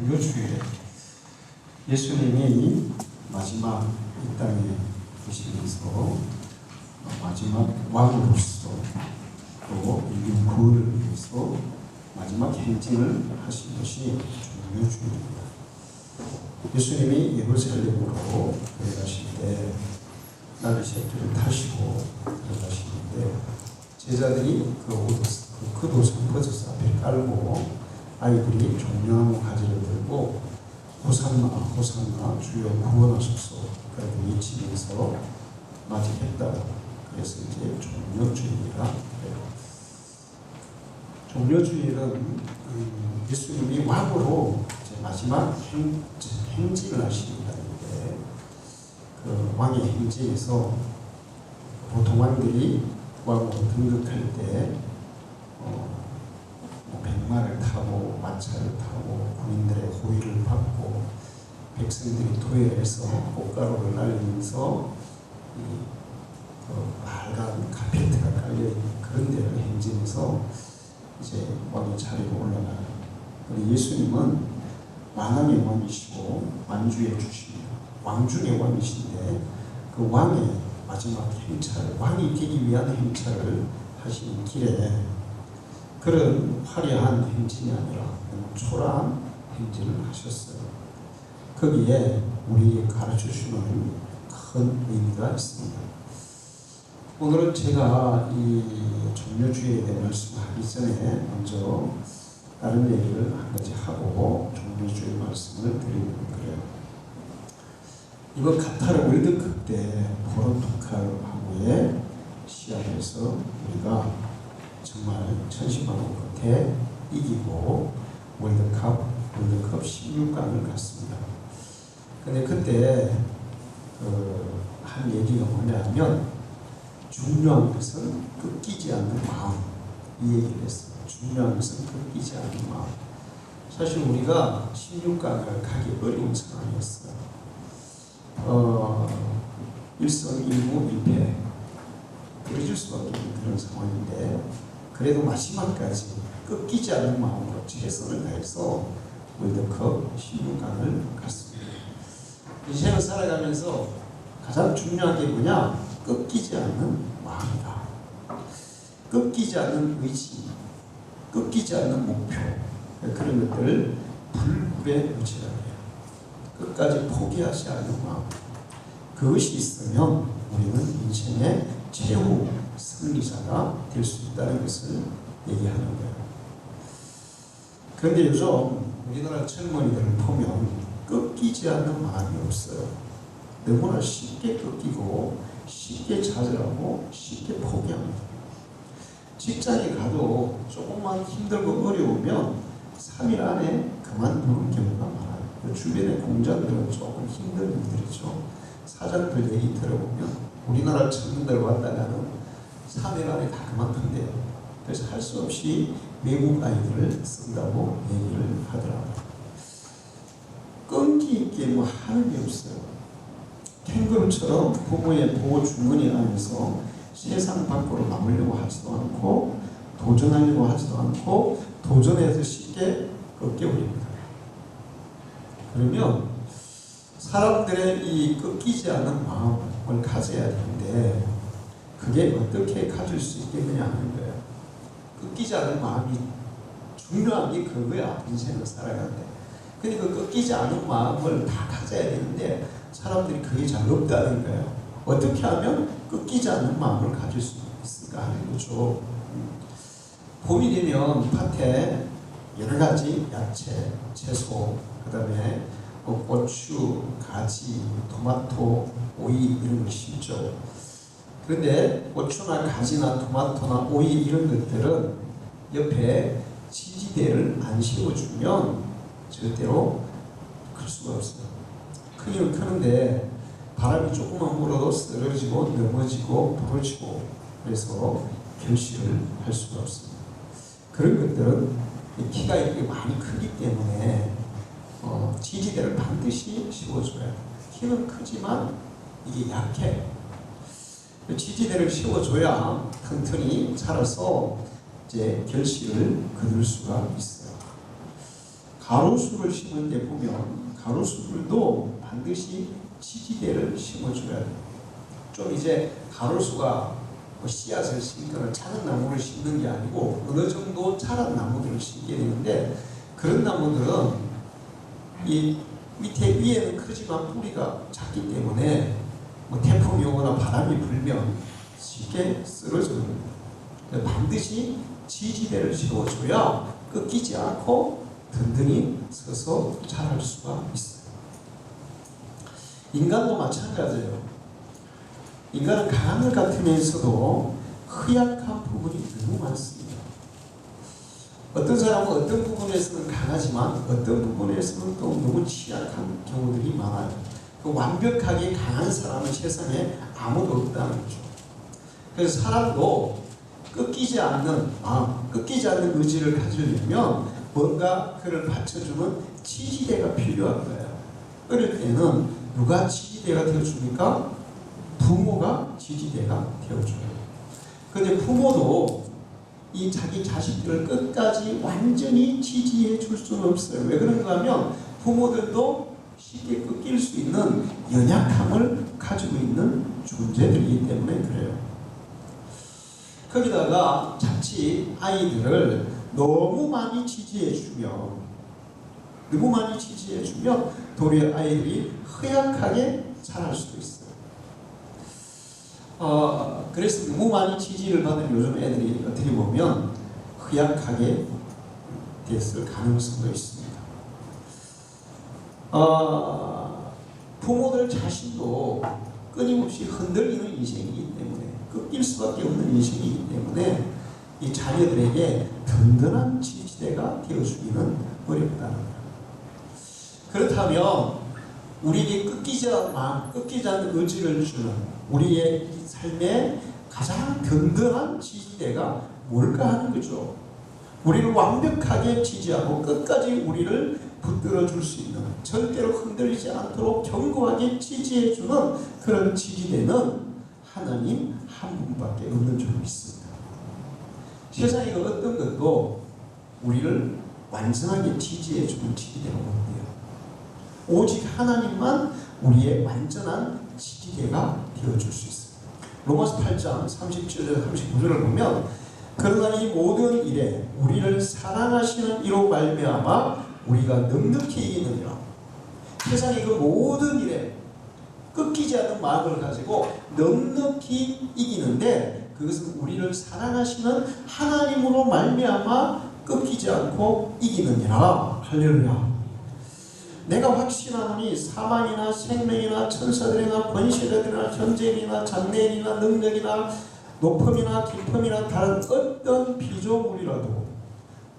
종료주일에 예수님이 마지막 이 땅에 계시면서 마지막 왕으로서 또 인류 구원을 위해서 마지막 행진을 하신 것이 종료주일입니다. 예수님이 예루살렘으로 들어가실 때 나귀 새끼를 타시고 들어가시는데 제자들이 그 도성 버저스 앞에 깔고 아이들이 종려나무 가지를 들고 호산나 호산나 주여 구원하소서 그렇게 외치면서 맞이했다. 그래서 이제 종려주일이라 해요. 종려주일은 예수님이 왕으로 이제 마지막 행진을 하신다는데 그 왕의 행진에서 보통 왕들이 왕으로 등극할 때 백마를 타고 마차를 타고 군인들의 호의를 받고 백성들이 토해에서 꽃가루를 날리면서 빨간 카페트가 깔려있는 그런 데를 행진해서 이제 왕의 자리로 올라가요. 그런데 예수님은 왕의 왕이시고 만주의 주십니다. 왕중의 왕이신데 그 왕의 마지막 행차를 왕이 되기 위한 행차를 하시는 길에 그런 화려한 행진이 아니라 초라한 행진을 하셨어요. 거기에 우리에게 가르쳐주는 큰 의미가 있습니다. 오늘은 제가 이 종료주일에 대해 말씀하기 전에 먼저 다른 얘기를 한 가지 하고 종료주일 말씀을 드리는 거예요. 이번 카타르 월드컵 때 포르투갈하고의 시합에서 우리가 정말 천신만고 끝에 이기고 월드컵 16강을 갔습니다. 근데 그때 한 얘기가 뭐냐면 중요한 것은 꺾이지 않는 마음, 이 얘기를 했어요. 중요한 것은 꺾이지 않는 마음. 사실 우리가 16강을 가기 어려운 상황이었어요. 1승 1무 1패 그래줄 수밖에 없는 그런 상황인데 그래도 마지막까지 꺾이지 않는 마음으로 최선을 다해서 월드컵 16강을 갔습니다. 인생을 살아가면서 가장 중요한 게 뭐냐? 꺾이지 않는 마음이다. 꺾이지 않는 의지, 꺾이지 않는 목표, 그런 것들을 불굴의 무지라 해요. 끝까지 포기하지 않는 마음. 그것이 있으면 우리는 인생의 최후 승리자가 될 수 있다는 것을 얘기하는 거예요. 그런데 요즘 우리나라 젊은이들을 보면 꺾이지 않는 마음이 없어요. 너무나 쉽게 꺾이고 쉽게 좌절하고 쉽게 포기합니다. 직장에 가도 조금만 힘들고 어려우면 3일 안에 그만두는 경우가 많아요. 주변의 공장들은 조금 힘든 일들이죠. 사장들 얘기 들어보면 우리나라 청년들 왔다가는 3일 안에 다 그만둔대요. 그래서 할 수 없이 외국 아이들을 쓴다고 얘기를 하더라고요. 끈기 있게 뭐 하는 게 없어요. 캥거루처럼 부모의 보호 주머니 안에서 세상 밖으로 나오려고 하지도 않고 도전하려고 하지도 않고 도전해서 쉽게 꺾여버립니다. 그러면 사람들의 이 꺾이지 않는 마음을 가져야 되는데 그게 어떻게 가질 수 있겠느냐 하는 거예요. 꺾이지 않는 마음이 중요한 게 그거야. 인생을 살아가는데. 근데 그 꺾이지 않는 마음을 다 가져야 되는데 사람들이 그게 잘 없다는 거예요. 어떻게 하면 꺾이지 않는 마음을 가질 수 있을까 하는 거죠. 봄이 되면 밭에 여러 가지 야채, 채소, 그 다음에 고추, 가지, 토마토, 오이 이런 걸 심죠. 그런데 고추나 가지나 토마토나 오이 이런 것들은 옆에 지지대를 안 씌워주면 절대로 클 수가 없어요. 크기는 크는데 바람이 조금만 불어도 쓰러지고 넘어지고 부러지고 그래서 결실을 할 수가 없습니다. 그런 것들은 키가 이렇게 많이 크기 때문에 지지대를 반드시 씌워줘야 돼요. 키는 크지만 이게 약해. 지지대를 씌워줘야 튼튼히 자라서 이제 결실을 거둘 수가 있어요. 가로수를 심을 때 보면 가로수들도 반드시 지지대를 심어줘야 돼요. 좀 이제 가로수가 씨앗을 심거나 작은 나무를 심는 게 아니고 어느 정도 자란 나무들을 심게 되는데, 그런 나무들은 이 밑에 위에는 크지만 뿌리가 작기 때문에 태풍이 오거나 바람이 불면 쉽게 쓰러집니다. 반드시 지지대를 세워줘야 꺾이지 않고 든든히 서서 자랄 수가 있어요. 인간도 마찬가지예요. 인간은 강한 것 같으면서도 허약한 부분이 너무 많습니다. 어떤 사람은 어떤 부분에서는 강하지만 어떤 부분에서는 또 너무 취약한 경우들이 많아요. 완벽하게 강한 사람은 세상에 아무도 없다는 거죠. 그래서 사람도 꺾이지 않는 마음, 꺾이지 않는 의지를 가지려면 뭔가 그를 받쳐주는 지지대가 필요한 거예요. 어릴 때는 누가 지지대가 되어줍니까? 부모가 지지대가 되어줘요. 그런데 부모도 이 자기 자식들을 끝까지 완전히 지지해 줄 수는 없어요. 왜 그런가 하면 부모들도 쉽게 꺾일 수 있는 연약함을 가지고 있는 존재들이기 때문에 그래요. 거기다가 자칫 아이들을 너무 많이 지지해 주면 도리어 아이들이 허약하게 자랄 수도 있어요. 그래서 너무 많이 지지를 받은 요즘 애들이 어떻게 보면 허약하게 됐을 가능성도 있습니다. 부모들 자신도 끊임없이 흔들리는 인생이기 때문에, 꺾일 수밖에 없는 인생이기 때문에 이 자녀들에게 든든한 지지대가 되어주기는 어렵다는 거예요. 그렇다면 우리에게 꺾이지 않는 마음, 꺾이지 않는 의지를 주는 우리의 삶의 가장 든든한 지지대가 뭘까 하는 거죠. 우리를 완벽하게 지지하고 끝까지 우리를 붙들어 줄 수 있는, 절대로 흔들리지 않도록 견고하게 지지해 주는 그런 지지대는 하나님 한 분밖에 없는 줄 믿습니다. 세상에 어떤 것도 우리를 완전하게 지지해 주는 지지대가 없대요. 오직 하나님만 우리의 완전한 지지대가 되어줄 수 있습니다. 로마서 8장 37절 39절을 보면, 그러나 이 모든 일에 우리를 사랑하시는 이로 말미암아 우리가 넉넉히 이기느니라. 세상의 그 모든 일에 꺾이지 않는 마음을 가지고 넉넉히 이기는데, 그것은 우리를 사랑하시는 하나님으로 말미암아 꺾이지 않고 이기느니라. 할렐루야. 내가 확신하노니 사망이나 생명이나 천사들이나 권세자들이나 전쟁이나 장래이나 능력이나 높음이나 깊음이나 다른 어떤 피조물이라도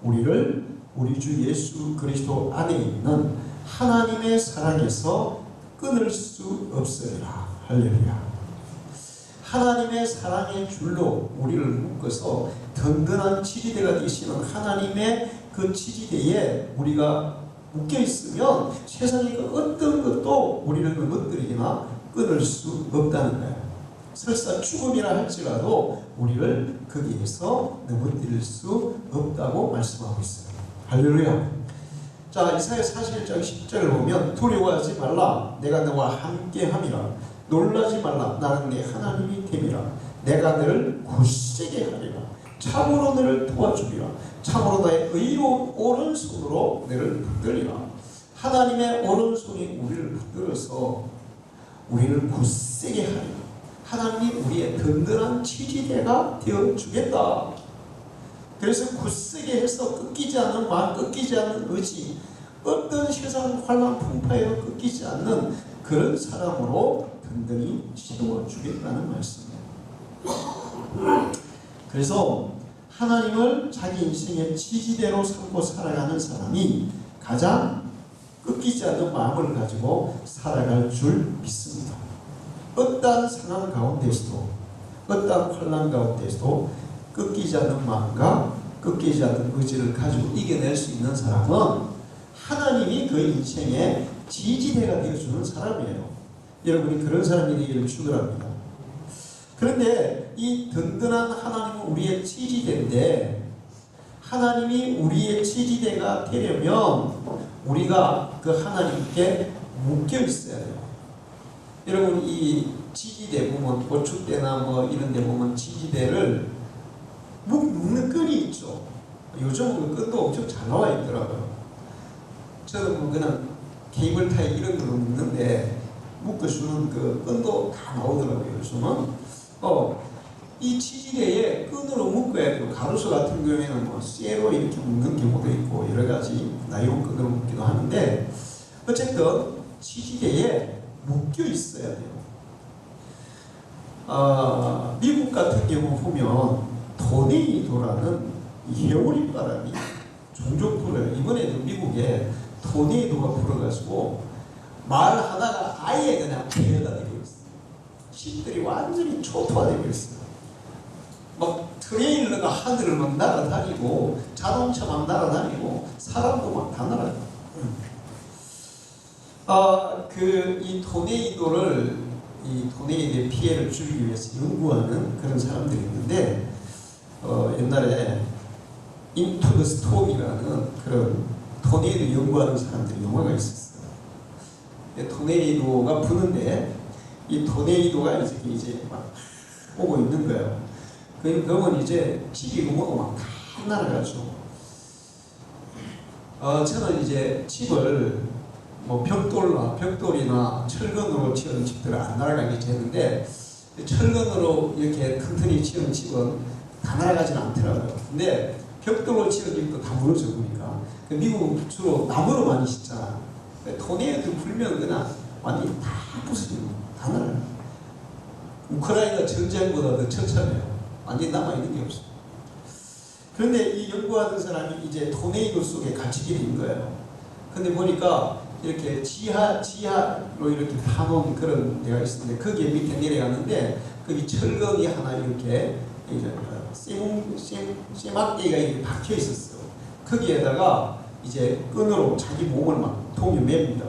우리를 우리 주 예수 그리스도 안에 있는 하나님의 사랑에서 끊을 수 없으리라. 할렐루야. 하나님의 사랑의 줄로 우리를 묶어서 든든한 지지대가 되시는 하나님의 그 지지대에 우리가 묶여 있으면 세상의 그 어떤 것도 우리를 넘어뜨리거나 끊을 수 없다는 거예요. 설사 죽음이라 할지라도 우리를 거기에서 넘어뜨릴 수 없다고 말씀하고 있어요. 할렐루야. 자, 이사야 41장 10절을 보면, 두려워하지 말라, 내가 너와 함께함이라. 놀라지 말라, 나는 네 하나님이 됨이라. 내가 너를 굳세게 하리라. 참으로 너를 도와주리라. 참으로 나의 의로운 오른손으로 너를 붙들리라. 하나님의 오른손이 우리를 붙들어서 우리를 굳세게 하리라. 하나님이 우리의 든든한 지지대가 되어주겠다. 그래서 굳세게 해서 꺾이지 않는 마음, 꺾이지 않는 의지, 어떤 세상 환란 풍파에도 꺾이지 않는 그런 사람으로 든든히 세워주겠다는 말씀이에요. 그래서 하나님을 자기 인생의 지지대로 삼고 살아가는 사람이 가장 꺾이지 않는 마음을 가지고 살아갈 줄 믿습니다. 어떠한 상황 가운데서도, 어떠한 환난 가운데서도 꺾이지 않는 마음과 꺾이지 않는 의지를 가지고 이겨낼 수 있는 사람은 하나님이 그 인생의 지지대가 되어주는 사람이에요. 여러분이 그런 사람이 되기를 축원합니다. 그런데 이 든든한 하나님은 우리의 지지대인데, 하나님이 우리의 지지대가 되려면 우리가 그 하나님께 묶여 있어야 돼요. 여러분 이 지지대 보면 고축대나 뭐 이런 데 보면 지지대를 묶는 끈이 있죠. 요즘은 그 끈도 엄청 잘 나와 있더라고요. 저는 뭐 그냥 케이블 타이 이런 걸로 묶는데 묶어주는 그 끈도 다 나오더라고요. 요즘은 이 지지대에 끈으로 묶어야 돼요. 가로수 같은 경우에는 뭐 쇠로 이렇게 묶는 경우도 있고 여러 가지 나이론 끈으로 묶기도 하는데 어쨌든 지지대에 묶여 있어야 돼요. 미국 같은 경우 보면 토네이도라는 해오리 바람이 종종 불어요. 이번에도 미국에 토네이도가 불어가지고 마을 하나가 아예 그냥 폐허가 되고 있어요. 집들이 완전히 초토화되고 있어요. 막 트레일러가 하늘을 막 날아다니고 자동차 막 날아다니고 사람도 막 다 날아다니고. 이 토네이도의 피해를 줄이기 위해서 연구하는 그런 사람들이 있는데 옛날에 인투 더 스톰이라는 그런 토네이도 연구하는 사람들이 영화가 있었어요. 토네이도가 부는데 이 토네이도가 이제 막 오고 있는 거예요. 그러면 이제 집이 뭐고 막 다 날아가죠. 저는 이제 집을 뭐 벽돌이나 철근으로 지은 집들은 안 날아가겠지 했는데 철근으로 이렇게 튼튼히 지은 집은 다 날아가지는 않더라고요. 근데 벽돌로 지은 집도 다 무너져 보니까 미국은 주로 나무로 많이 짓잖아. 토네이도 불면 그냥 완전히 다 부서지고 다 날아가요. 우크라이나 전쟁보다 더 처참해요. 완전히 남아있는 게 없어요. 그런데 이 연구하던 사람이 이제 토네이도 속에 갇히게 된 거예요. 근데 보니까 이렇게 지하로 이렇게 파놓은 그런 데가 있었는데 거기에 밑에 내려갔는데 거기 철근이 하나 이렇게 쇠막대기가 이렇게 박혀 있었어요. 거기에다가 이제 끈으로 자기 몸을 막 동여맵니다.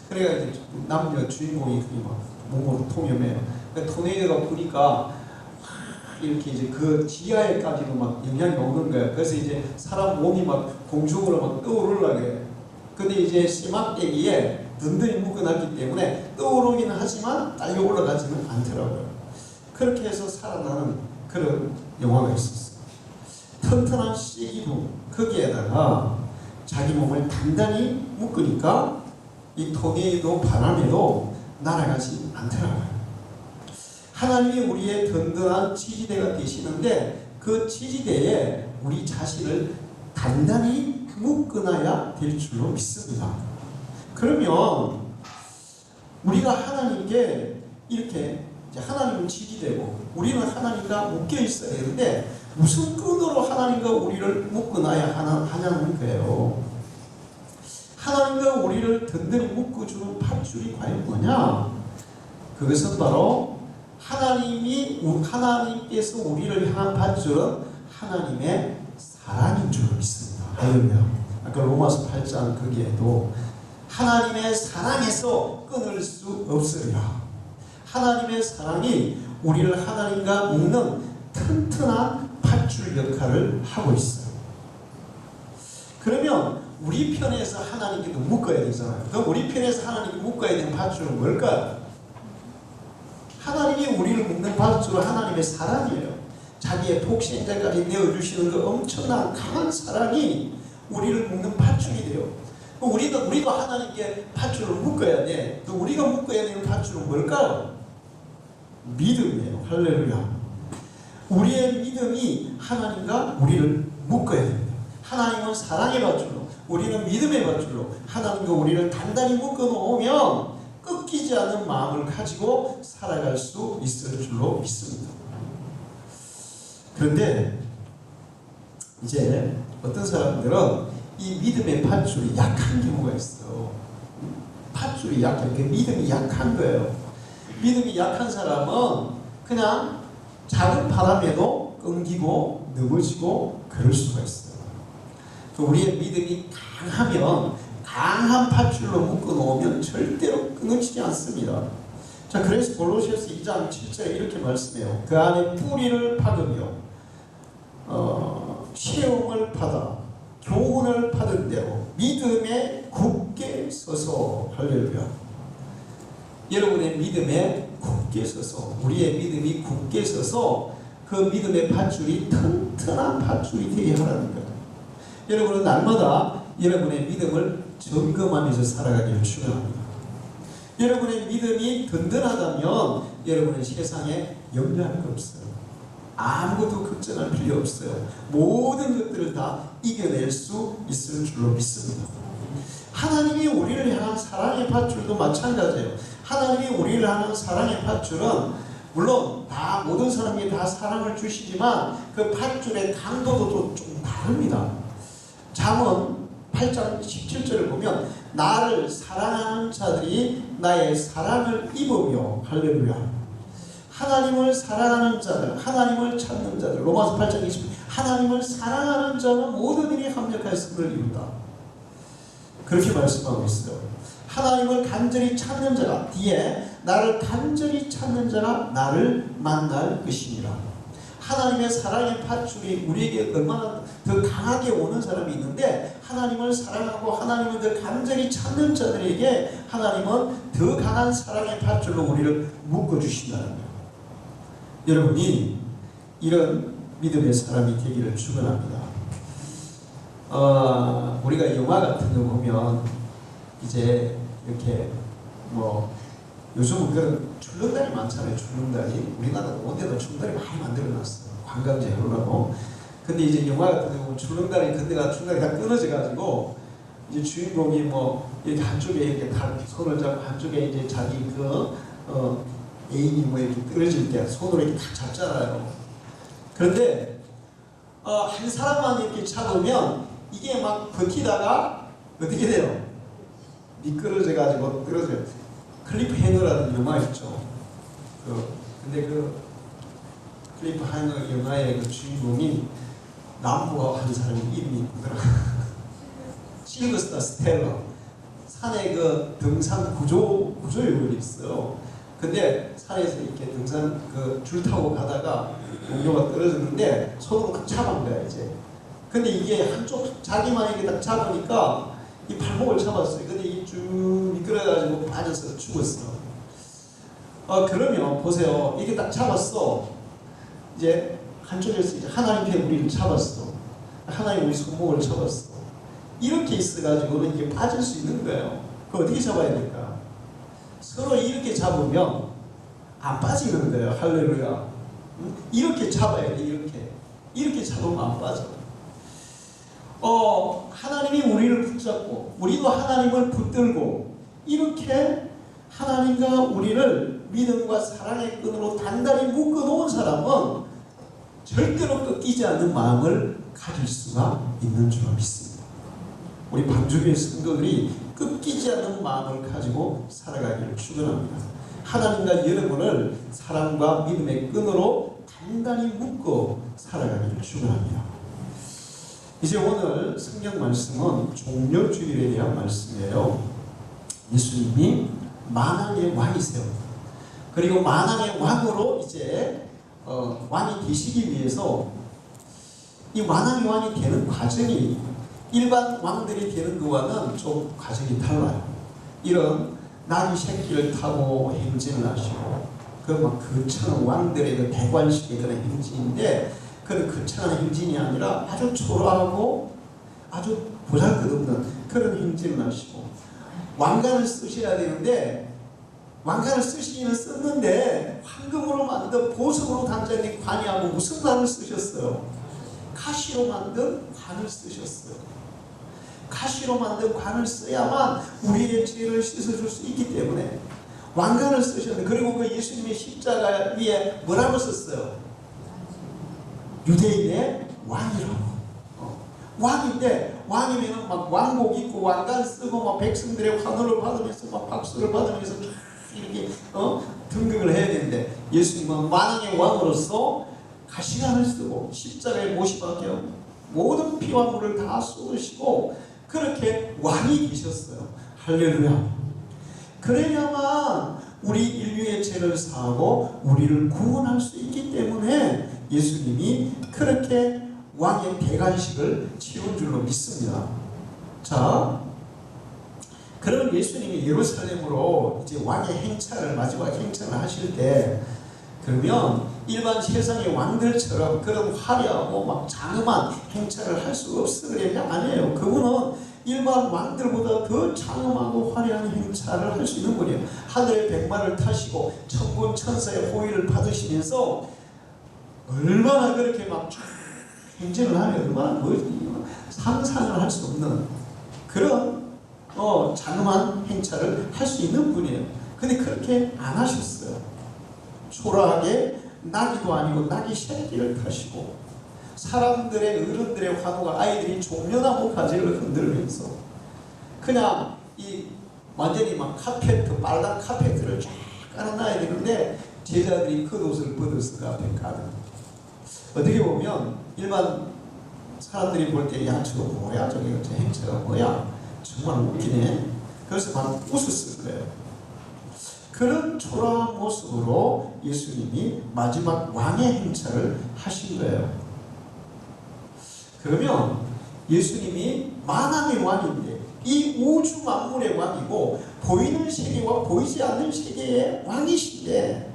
그래가 이제 남녀 주인공이 그게 막 몸으로 동여매요. 그러니까 토네이도가 부니까 이렇게 이제 그 지하에까지도 막 영향이 오는 거예요. 그래서 이제 사람 몸이 막 공중으로 막 떠오르려고 해요. 근데 이제 쇠막대기에 든든히 묶어놨기 때문에 떠오르기는 하지만 딸려 올라가지는 않더라고요. 그렇게 해서 살아나는 그런 영화가 있었어요. 튼튼한 쇠기둥 거기에다가 자기 몸을 단단히 묶으니까 이 토네이도 바람에도 날아가지 않더라고요. 하나님이 우리의 든든한 지지대가 되시는데 그 지지대에 우리 자신을 단단히 묶어놔야 될 줄로 믿습니다. 그러면 우리가 하나님께 이렇게 이제 하나님은 지지되고 우리는 하나님과 묶여 있어야 되는데 무슨 끈으로 하나님과 우리를 묶어놔야 하냐는 거예요. 하나님과 우리를 든든히 묶어주는 밧줄이 과연 뭐냐? 그것은 바로 하나님께서 우리를 향한 밧줄은 하나님의 사랑인 줄 믿습니다. 할렐루야. 아까 로마서 8장 거기에도 하나님의 사랑에서 끊을 수 없으리라. 하나님의 사랑이 우리를 하나님과 묶는 튼튼한 밧줄 역할을 하고 있어요. 그러면 우리 편에서 하나님께도 묶어야 되잖아요. 그럼 우리 편에서 하나님께 묶어야 되는 밧줄은 뭘까요? 하나님이 우리를 묶는 밧줄은 하나님의 사랑이에요. 자기의 독생자까지 내어주시는 그 엄청난 강한 사랑이 우리를 묶는 밧줄이 돼요. 우리도 하나님께 밧줄을 묶어야 돼. 또 우리가 묶어야 되는 밧줄은 뭘까요? 믿음이에요. 할렐루야. 우리의 믿음이 하나님과 우리를 묶어야 됩니다. 하나님은 사랑의 밧줄로, 우리는 믿음의 밧줄로 하나님과 우리를 단단히 묶어 놓으면 꺾이지 않는 마음을 가지고 살아갈 수 있을 줄로 믿습니다. 그런데 이제 어떤 사람들은 이 믿음의 밧줄이 약한 경우가 있어요. 밧줄이 약해. 그 믿음이 약한 거예요. 믿음이 약한 사람은 그냥 작은 바람에도 끊기고 넘어지고 그럴 수가 있어요. 우리의 믿음이 강하면 강한 밧줄로 묶어놓으면 절대로 끊어지지 않습니다. 자, 그래서 골로새서 2장 7절에 이렇게 말씀해요. 그 안에 뿌리를 박으며 체험을 받아 교훈을 받은 대로 믿음에 굳게 서서 할렐루야. 여러분의 믿음에 굳게 서서, 우리의 믿음이 굳게 서서 그 믿음의 밧줄이 튼튼한 밧줄이 되게 하라는 거예요. 여러분은 날마다 여러분의 믿음을 점검하면서 살아가기를 축원합니다. 여러분의 믿음이 든든하다면 여러분은 세상에 염려할 거 없어요. 아무것도 걱정할 필요 없어요. 모든 것들을 다 이겨낼 수 있을 줄로 믿습니다. 하나님이 우리를 향한 사랑의 밧줄도 마찬가지예요. 하나님이 우리를 향한 사랑의 밧줄은 물론 다 모든 사람에게 다 사랑을 주시지만 그 밧줄의 강도도 또 좀 다릅니다. 잠언 8장 17절을 보면 나를 사랑하는 자들이 나의 사랑을 입으며 할렐루야. 하나님을 사랑하는 자들, 하나님을 찾는 자들, 로마서 8장 20절 하나님을 사랑하는 자는 모든 일이 합력하였음을 이룬다. 그렇게 말씀하고 있어요. 하나님을 간절히 찾는 자가, 뒤에 나를 간절히 찾는 자가 나를 만날 것이니라. 하나님의 사랑의 밧줄이 우리에게 얼마나 더 강하게 오는 사람이 있는데, 하나님을 사랑하고 하나님을 더 간절히 찾는 자들에게 하나님은 더 강한 사랑의 밧줄로 우리를 묶어주신다는 거예요. 여러분이 이런 믿음의 사람이 되기를 축원합니다. 우리가 영화 같은 거 보면 이제 이렇게 뭐 요즘은 그런 출렁다리 많잖아요. 출렁다리. 우리나라 온데도 출렁다리 많이 만들어놨어요. 관광지 하려고. 근데 이제 영화 같은 거 보면 출렁다리 근데가 출렁다리가 끊어져가지고 이제 주인공이 뭐 이렇게 한쪽에 이렇게 손을 잡고 한쪽에 이제 자기 애인이 뭐 이렇게 떨어질 때 손으로 이렇게 딱 잡잖아요. 그런데 한 사람만 이렇게 잡으면 이게 막 버티다가 어떻게 돼요? 미끄러져 가지고 떨어져요. 클리프 해너라는 영화 있죠. 근데 그 클리프 해너 영화의 그 주인공이 남부와 한 사람이 이름이 있더라. 실버스타 스텔러. 산에 그 등산 구조요원이 있어요. 근데 산에서 이렇게 등산 줄 타고 가다가 동료가 떨어졌는데 손으로 딱 잡은 거야 이제. 근데 이게 한쪽 자기만 이렇게 딱 잡으니까 이 발목을 잡았어요. 근데 이게 쭉 미끄러져가지고 빠져서 죽었어. 그러면 보세요. 이게 딱 잡았어. 이제 한쪽에서 이제 하나님께 우리를 잡았어. 하나님 우리 손목을 잡았어. 이렇게 있어가지고는 이게 빠질 수 있는 거예요. 그거 어떻게 잡아야 될까? 서로 이렇게 잡으면 안 빠지는 거예요. 할렐루야. 이렇게 잡아야 돼. 이렇게 잡으면 안 빠져. 하나님이 우리를 붙잡고 우리도 하나님을 붙들고 이렇게 하나님과 우리를 믿음과 사랑의 끈으로 단단히 묶어놓은 사람은 절대로 꺾이지 않는 마음을 가질 수가 있는 줄 믿습니다. 우리 방주교회 성도들이 꺾이지 않는 마음을 가지고 살아가기를 축원합니다. 하나님과 여러분을 사랑과 믿음의 끈으로 단단히 묶어 살아가기를 축원합니다. 이제 오늘 성경 말씀은 종려주일에 대한 말씀이에요. 예수님이 만왕의 왕이세요. 그리고 만왕의 왕으로 이제 왕이 되시기 위해서 이 만왕의 왕이 되는 과정이 일반 왕들이 되는 것과는 좀 과정이 달라요. 이런 나귀 새끼를 타고 행진을 하시고 그 거창한 왕들의 그 대관식의 그런 행진인데 그런 거창한 행진이 아니라 아주 초라하고 아주 보잘것없는 그런 행진을 하시고 왕관을 쓰셔야 되는데 왕관을 쓰시기는 썼는데 황금으로 만든 보석으로 단장된 관이하고 무슨 관을 쓰셨어요? 가시로 만든 관을 쓰셨어요. 가시로 만든 관을 써야만 우리의 죄를 씻어줄 수 있기 때문에 왕관을 쓰셨는데, 그리고 그 예수님의 십자가 위에 뭐라고 썼어요? 유대인의 왕이라고. 왕인데 왕이면은 막 왕복 입고 왕관 쓰고 막 백성들의 환호를 받으면서 막 박수를 받으면서 이렇게 등극을 해야 되는데 예수님은 만왕의 왕으로서 가시관을 쓰고 십자가에 못이 박혀 모든 피와 물을 다 쏟으시고 그렇게 왕이 되셨어요. 할렐루야. 그래야만 우리 인류의 죄를 사하고 우리를 구원할 수 있기 때문에 예수님이 그렇게 왕의 대관식을 치룬 줄로 믿습니다. 자, 그럼 예수님이 예루살렘으로 이제 왕의 행차를 마지막 행차를 하실 때 그러면 일반 세상의 왕들처럼 그런 화려하고 막 장엄한 행차를 할 수 없어 그러면 아니에요. 그분은 일반 왕들보다 더 장엄하고 화려한 행차를 할 수 있는 분이에요. 하늘의 백마를 타시고 천군 천사의 호의를 받으시면서 얼마나 그렇게 막 행진을 하면 얼마나 상상을 할 수 없는 그런 장엄한 행차를 할 수 있는 분이에요. 근데 그렇게 안 하셨어요. 초라하게 나귀도 아니고 나귀 새끼를 타시고 사람들의 어른들의 환호가 아이들이 종려나무 가지를 흔들면서 그냥 이 완전히 막 카페트 빨간 카페트를 쫙 깔아놔야 되는데 제자들이 겉옷을 벗어서 그 앞에 까는 어떻게 보면 일반 사람들이 볼 때 야 저거 뭐야 저게 행차가 뭐야 정말 웃기네 그래서 막 웃었을 거예요. 그런 초라한 모습으로 예수님이 마지막 왕의 행차를 하신 거예요. 그러면 예수님이 만왕의 왕인데 이 우주 만물의 왕이고 보이는 세계와 보이지 않는 세계의 왕이신데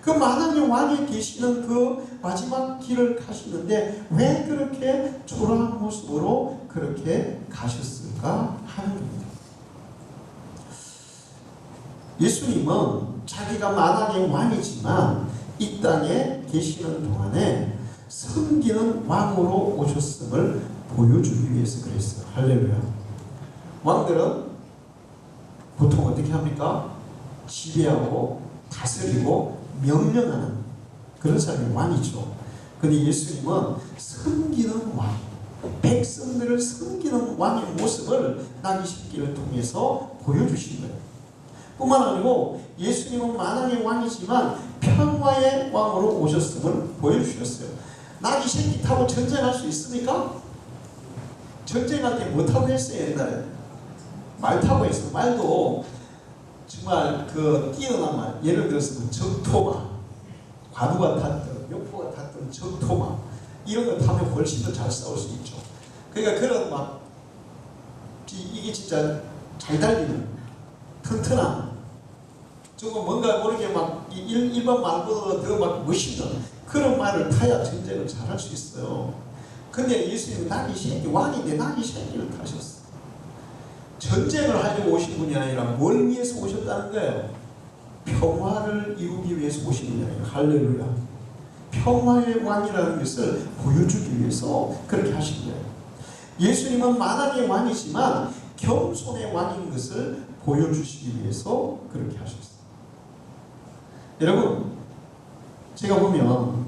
그 만왕의 왕에 계시는 그 마지막 길을 가시는데 왜 그렇게 초라한 모습으로 그렇게 가셨을까 하는 겁니다. 예수님은 자기가 만왕의 왕이지만 이 땅에 계시는 동안에 섬기는 왕으로 오셨음을 보여주기 위해서 그랬어요. 할렐루야. 왕들은 보통 어떻게 합니까? 지배하고 다스리고 명령하는 그런 사람이 왕이죠. 그런데 예수님은 섬기는 왕, 백성들을 섬기는 왕의 모습을 나귀 새끼를 통해서 보여주신 거예요. 뿐만 아니고 예수님은 만왕의 왕이지만 평화의 왕으로 오셨음을 보여주셨어요. 나귀 새끼 타고 전쟁할 수 있습니까? 전쟁할 때 뭐 타고 했어요? 옛날에 말 타고 했어요. 말도 정말 그 뛰어난 말, 예를 들어서 그 적토마, 관우가 탔던 욕보가 탔던 적토마 이런 거 타면 훨씬 더 잘 싸울 수 있죠. 그러니까 그런 막 이게 진짜 잘 달리는 튼튼한 조금 뭔가 모르게 막 일반 말보다 더 막 멋있는 그런 말을 타야 전쟁을 잘할 수 있어요. 근데 예수님은 나귀 새끼 왕인데 나귀 새끼를 타셨어요. 전쟁을 하려고 오신 분이 아니라 뭘 위해서 오셨다는 거예요? 평화를 이루기 위해서 오신 분이 아니라 할렐루야. 평화의 왕이라는 것을 보여주기 위해서 그렇게 하신 거예요. 예수님은 만왕의 왕이지만 겸손의 왕인 것을 보여주시기 위해서 그렇게 하셨어요. 여러분, 제가 보면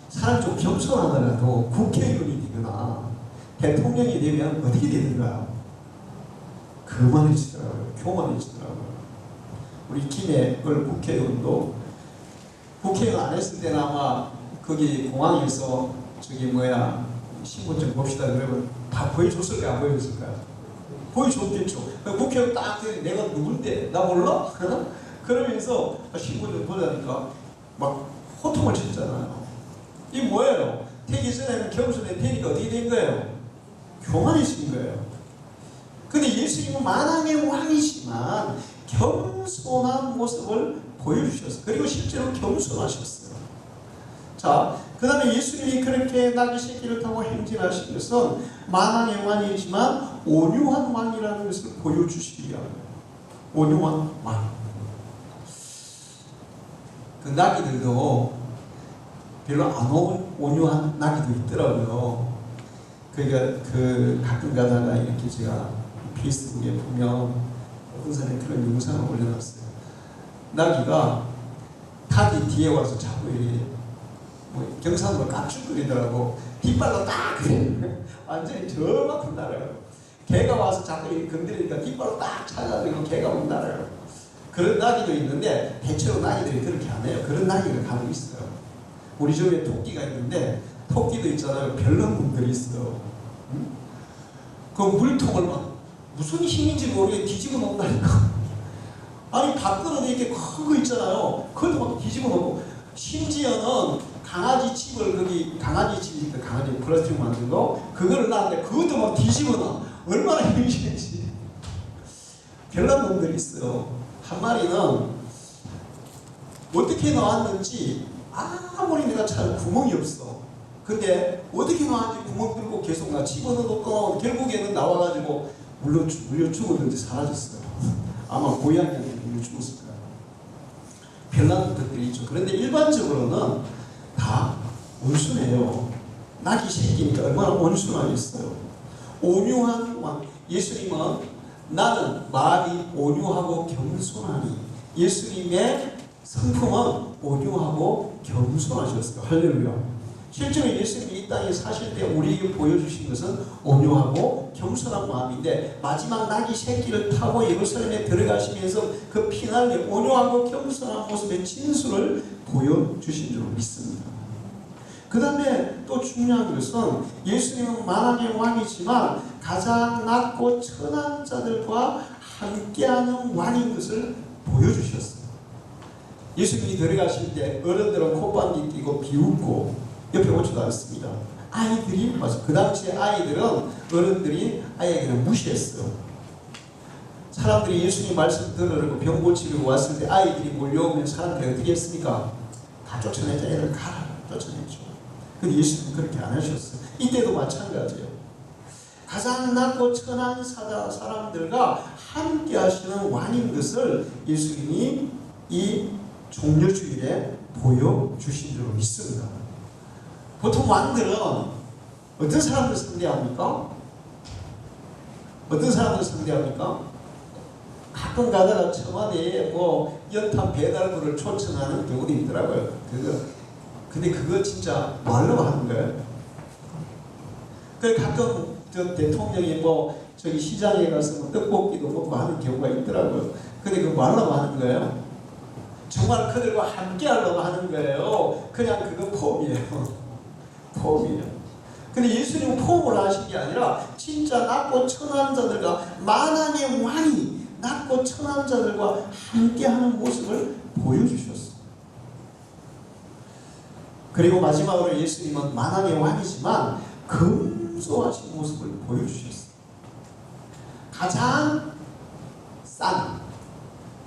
사람 좀 겸손하더라도 국회의원이 되거나 대통령이 되면 어떻게 되는가? 교만해지더라고요. 교만해지더라고요. 우리 김해을 국회의원도 국회의원 안 했을 때는 아마 거기 공항에서 신분 좀 봅시다 그러면 다 보여줬을까요? 안 보여줬을까요? 보여줬겠죠. 국회의원 딱 되니 내가 누군데? 나 몰라? 그러면서 신분 좀 보자니까 막 호통을 쳤잖아요. 이게 뭐예요? 되기 전에는 겸손해 되니까 어떻게 된 거예요? 교만해진 거예요. 근데 예수님은 만왕의 왕이지만 겸손한 모습을 보여주셨어요. 그리고 실제로 겸손하셨어요. 자, 그 다음에 예수님이 그렇게 나귀 새끼를 타고 행진하신 것은 만왕의 왕이지만 온유한 왕이라는 것을 보여주시기 위함이에요. 온유한 왕. 그 나귀들도 별로 안 온유한 나귀도 있더라고요. 그러니까 가끔 가다가 이렇게 제가 페이스북에 보면 어떤 사람이 그런 영상을 올려놨어요. 나귀가 닭이 뒤에 와서 자꾸 이렇게 경상으로 깝죽거리더라고. 뒷발로 딱 완전히 저만큼 날아요. 개가 와서 자꾸 이렇게 건드리니까 뒷발로 딱 찾아들고 개가 막 날아요. 그런 나귀도 있는데 대체로 나귀들이 그렇게 안 해요. 그런 나귀가 간혹 있어요. 우리 집에 토끼가 있는데 토끼도 있잖아요. 별능군들이 있어요. 그 물통을 막 무슨 힘인지 모르게 뒤집어 놓는다니까. 아니 밖으로 이렇게 큰 거 있잖아요. 그것도 막 뒤집어 놓고 심지어는 강아지 집을 거기 강아지 집이니까 강아지 플라스틱 만든 거 그거를 놨는데 그것도 막 뒤집어놔. 얼마나 힘들지. 별난 놈들이 있어요. 한 마리는 어떻게 나왔는지 아무리 내가 잘 구멍이 없어. 근데 어떻게 나왔는지 구멍 뚫고 계속 나 집어넣고 또 결국에는 나와가지고 물려 죽었는지 사라졌어요. 아마 고양이한테 물려 죽었을 거야. 별난 것들이 있죠. 그런데 일반적으로는 다 온순해요. 낙이 새끼니까 얼마나 온순하겠어요. 온유한 왕. 예수님은 나는 마음이 온유하고 겸손하니. 예수님의 성품은 온유하고 겸손하셨어요. 할렐루야. 실제로 예수님이 이 땅에 사실 때 우리에게 보여주신 것은 온유하고 겸손한 마음인데 마지막 낙이 새끼를 타고 예루살렘에 들어가시면서 그 피날레 온유하고 겸손한 모습의 진수를 보여주신 줄 믿습니다. 그 다음에 또 중요한 것은 예수님은 만왕의 왕이지만 가장 낮고 천한 자들과 함께하는 왕인 것을 보여주셨어요. 예수님이 들어가실 때 어른들은 콧방귀 끼고 비웃고 옆에 오지도 않습니다. 아이들이 맞아. 그 당시에 아이들은 어른들이 아이에게 무시했어요. 사람들이 예수님 말씀 들으려고 병 고치려고 왔을 때 아이들이 몰려오면 사람들이 어떻게 했습니까? 다 쫓아내자. 애들 가라. 쫓아냈죠. 근데 예수님은 그렇게 안 하셨어요. 이때도 마찬가지예요. 가장 낮고 천한 사람들과 함께 하시는 왕인 것을 예수님이 이 종려주일에 보여주신 줄 믿습니다. 보통 왕들은 어떤 사람들 상대합니까? 어떤 사람들 상대합니까? 가끔 가다가 청와대에 뭐 연탄 배달부를 초청하는 경우도 있더라고요. 근데 그거 진짜 말로 하는 거예요. 그 가끔 저 대통령이 뭐 저기 시장에 가서 뭐 떡볶이도 먹고 하는 경우가 있더라고요. 근데 그 말로 하는 거예요. 정말 그들과 함께 하려고 하는 거예요. 그냥 그거 폼이에요. 폼이에요. 근데 예수님은 폼을 하신 게 아니라 진짜 낮고 천한 자들과 만왕의 왕이 낮고 천한 자들과 함께하는 모습을 보여주셨어요. 그리고 마지막으로 예수님은 만왕의 왕이지만 금소하신 모습을 보여주셨어요. 가장 싼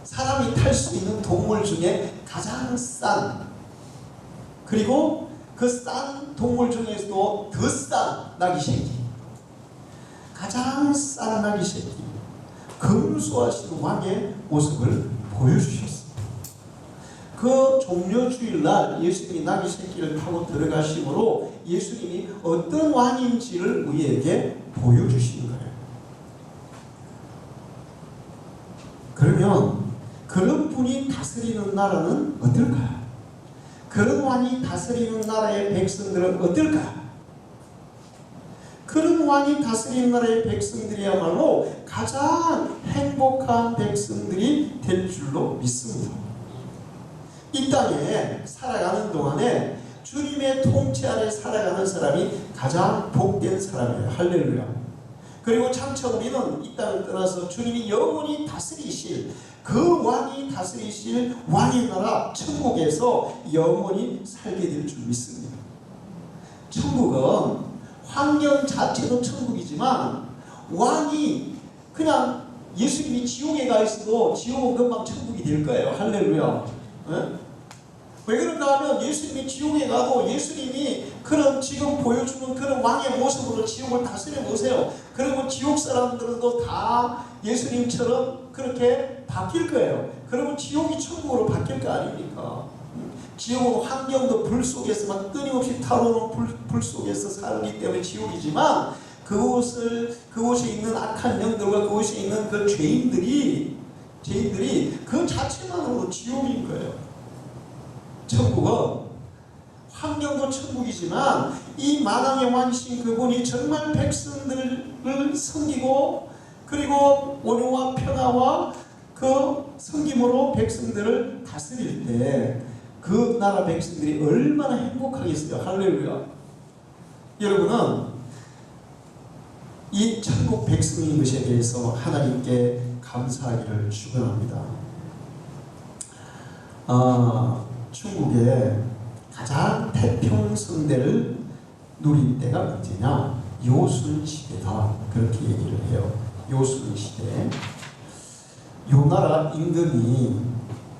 사람이 탈 수 있는 동물 중에 가장 싼 그리고 그 싼 동물 중에서도 더 싼 나귀 새끼 가장 싼 나귀 새끼 금수하시는 왕의 모습을 보여주셨습니다. 그 종려주일날 예수님이 나귀 새끼를 타고 들어가심으로 예수님이 어떤 왕인지를 우리에게 보여주시는 거예요. 그러면 그런 분이 다스리는 나라는 어떨까요? 그런 왕이 다스리는 나라의 백성들은 어떨까? 그런 왕이 다스리는 나라의 백성들이야말로 가장 행복한 백성들이 될 줄로 믿습니다. 이 땅에 살아가는 동안에 주님의 통치 아래 살아가는 사람이 가장 복된 사람이에요. 할렐루야. 그리고 장차 우리는 이 땅을 떠나서 주님이 영원히 다스리실 그 왕이 다스리실 왕의 나라 천국에서 영원히 살게 될 줄 믿습니다. 천국은 환경 자체도 천국이지만 왕이 그냥 예수님이 지옥에 가 있어도 지옥은 금방 천국이 될 거예요. 할렐루야. 네? 왜 그런가 하면 예수님이 지옥에 가도 예수님이 그런 지금 보여주는 그런 왕의 모습으로 지옥을 다스려 보세요. 그리고 지옥 사람들도 다 예수님처럼 그렇게 바뀔 거예요. 그러면 지옥이 천국으로 바뀔 거 아닙니까? 지옥은 환경도 불 속에서만 끊임없이 타오르는 불 속에서 살기 때문에 지옥이지만 그곳에 있는 악한 영들과 그곳에 있는 그 죄인들이 그 자체만으로도 지옥인 거예요. 천국은 환경도 천국이지만 이 만왕의 왕이신 그분이 정말 백성들을 섬기고 그리고 온유와 평화와 그 섬김으로 백성들을 다스릴 때 그 나라 백성들이 얼마나 행복하겠어요. 할렐루야. 여러분은 이 천국 백성인 것에 대해서 하나님께 감사하기를 축원합니다. 천국에 가장 태평성대를 누린 때가 언제냐? 요순시대다. 그렇게 얘기를 해요. 요순시대. 요 나라 임금이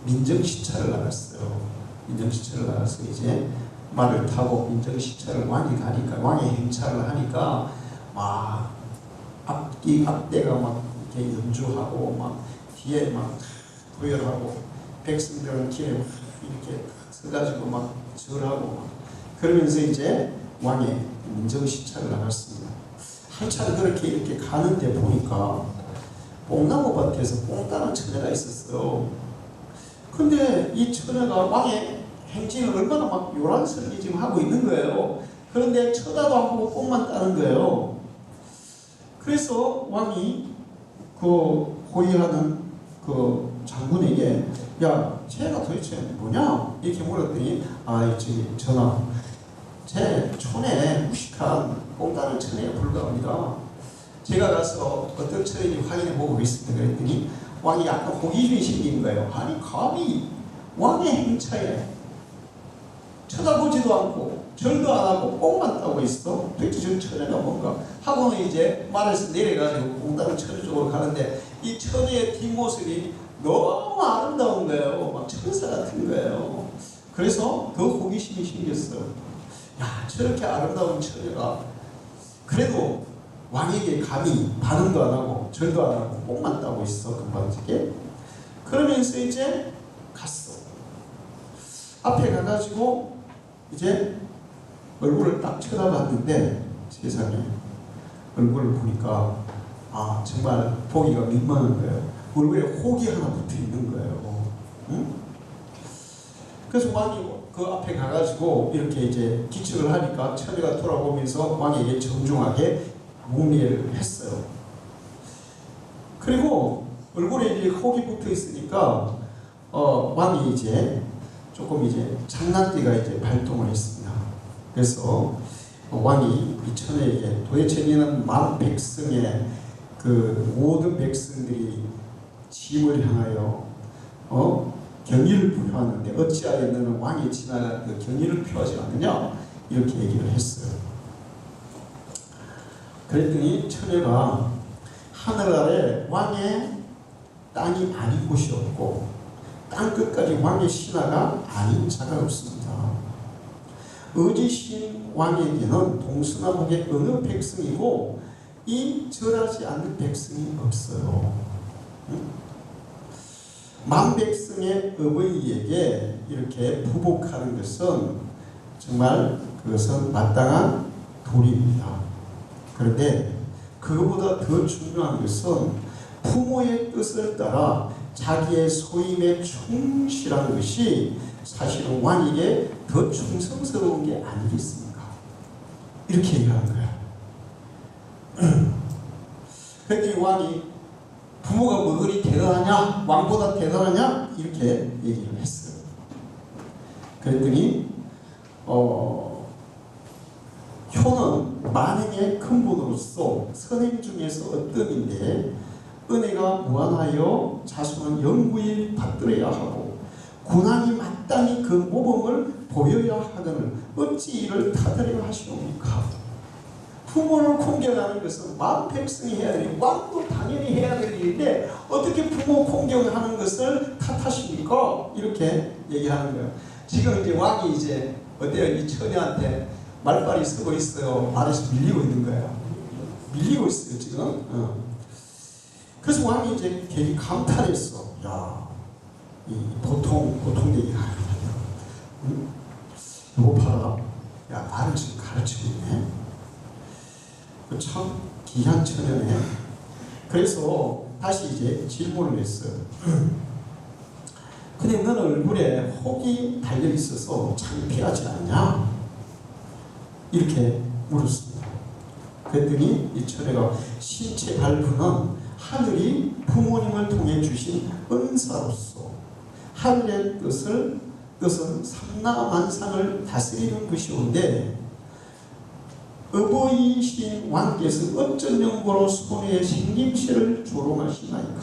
민정시차를 나갔어요. 민정시차를 나가서 이제 말을 타고 민정시차를 왕이 가니까, 왕의 행차를 하니까 막 앞대가 막 이렇게 연주하고 막 뒤에 막 도열하고 백성들은 길에 막 이렇게 서가지고 막 절하고 막 그러면서 이제 왕의 민정시차를 나갔습니다. 한참 그렇게 이렇게 가는데 보니까 뽕나무밭에서 뽕 따는 처녀가 있었어요. 근데 이 처녀가 왕의 행진을 얼마나 막 요란스럽게 지금 하고 있는 거예요. 그런데 쳐다도 안 보고 뽕만 따는 거예요. 그래서 왕이 그 호위하는 그 장군에게 야, 쟤가 도대체 뭐냐? 이렇게 물었더니 저기 전하, 제 촌에 무식한 뽕 따는 처녀에 불과합니다. 제가 가서 어떤 처녀인지 확인해보고 있습니다. 그랬더니 왕이 약간 호기심이 생긴 거예요. 아니 감히 왕의 행차에 쳐다보지도 않고 절도 안 하고 뽕만 따고 있어? 도대체 저 처녀가 뭔가? 하고는 이제 말에서 내려가지고 뽕 따는 처녀 쪽으로 가는데 이 처녀의 뒷모습이 너무 아름다운 거예요. 막 천사 같은 거예요. 그래서 더 호기심이 생겼어요. 야, 저렇게 아름다운 처녀가 그래도 왕에게 감히 반응도 안 하고 절도 안 하고 뽕만 따고 있어. 금방지게. 그러면서 이제 갔어. 앞에 가가지고 이제 얼굴을 딱 쳐다봤는데 세상에 얼굴을 보니까 정말 보기가 민망한 거예요. 얼굴에 혹이 하나 붙어 있는 거예요. 응? 그래서 왕이 그 앞에 가가지고 이렇게 이제 기척을 하니까 처녀가 돌아보면서 왕에게 정중하게 문의를 했어요. 그리고 얼굴에 이제 혹이 붙어 있으니까 왕이 이제 조금 이제 장난기가 이제 발동을 했습니다. 그래서 왕이 이 처녀에게 도대체 너는 만 백성의 그 모든 백성들이 짐을 향하여 경의를 표하는데 어찌하여 너는 왕이 지나갈 그 경의를 표하지 않느냐? 이렇게 얘기를 했어요. 그랬더니 처녀가 하늘 아래 왕의 땅이 아닌 곳이 없고 땅끝까지 왕의 신하가 아닌 자가 없습니다. 어지신 왕에게는 동서남북의 어느 백성이고 이 절하지 않는 백성이 없어요. 만 백성의 어버이에게 이렇게 부복하는 것은 정말 그것은 마땅한 도리입니다. 그런데 그것보다 더 중요한 것은 부모의 뜻을 따라 자기의 소임에 충실한 것이 사실은 왕에게 더 충성스러운 게 아니겠습니까? 이렇게 얘기하는 거야. 그랬더니 왕이 부모가 뭐 그리 대단하냐? 왕보다 대단하냐? 이렇게 얘기를 했어요. 그랬더니 효는 만행의 근본으로서 선행 중에서 어떤인데 은혜가 무한하여 자손은 영구히 받들어야 하고 군왕이 마땅히 그 모범을 보여야 하거늘 어찌 이를 타들여 하시옵니까? 부모를 공경하는 것은 만 백성이 해야 되니 왕도 당연히 해야 될 일인데 어떻게 부모 공경하는 것을 탓하십니까? 이렇게 얘기하는 거예요. 지금 이제 왕이 이제 어때요? 이 처녀한테 말빨이 서고 있어요. 말에서 밀리고 있는 거예요. 밀리고 있어요 지금. 그래서 왕이 이제 되게 감탄했어. 야, 이 보통 얘기가 아니야. 이거 봐라. 야, 나를 지금 가르치고 있네. 참 귀한 처녀네. 그래서 다시 이제 질문을 했어요. 근데 너는 얼굴에 혹이 달려 있어서 창피하지 않냐? 이렇게 물었습니다. 그랬더니 이 처녀가 신체 발부는 하늘이 부모님을 통해 주신 은사로서 하늘의 뜻은 삼라만상을 다스리는 것이온데 어버이신 왕께서 어쩐 연고로 손에 생김새를 조롱하시나이까?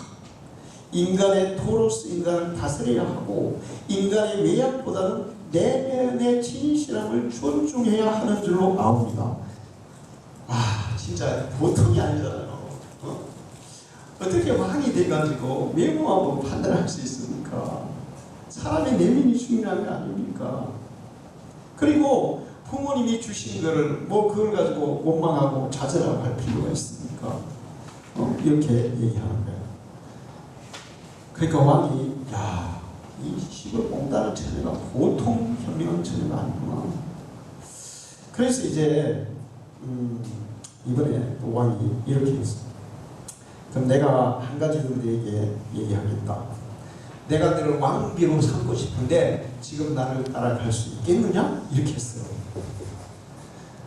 인간의 토로서 인간을 다스려야 하고 인간의 외양보다는 내면의 진실함을 존중해야 하는 줄로 나옵니다. 아 진짜 보통이 아니잖아요. 어떻게 왕이 돼가지고 외모만 보고 판단할 수 있습니까? 사람의 내면이 중요한 거 아닙니까? 그리고 부모님이 주신 거를 뭐 그걸 가지고 원망하고 좌절하고 할 필요가 있습니까? 이렇게 얘기하는 거예요. 그러니까 왕이 이 시골 뽕다는 처녀가 보통 현명한 처녀가 아니구나. 그래서 이제 이번에 또 왕이 이렇게 했어요. 그럼 내가 한 가지 너희에게 얘기하겠다. 내가 너를 왕비로 삼고 싶은데 지금 나를 따라갈 수 있겠느냐? 이렇게 했어요.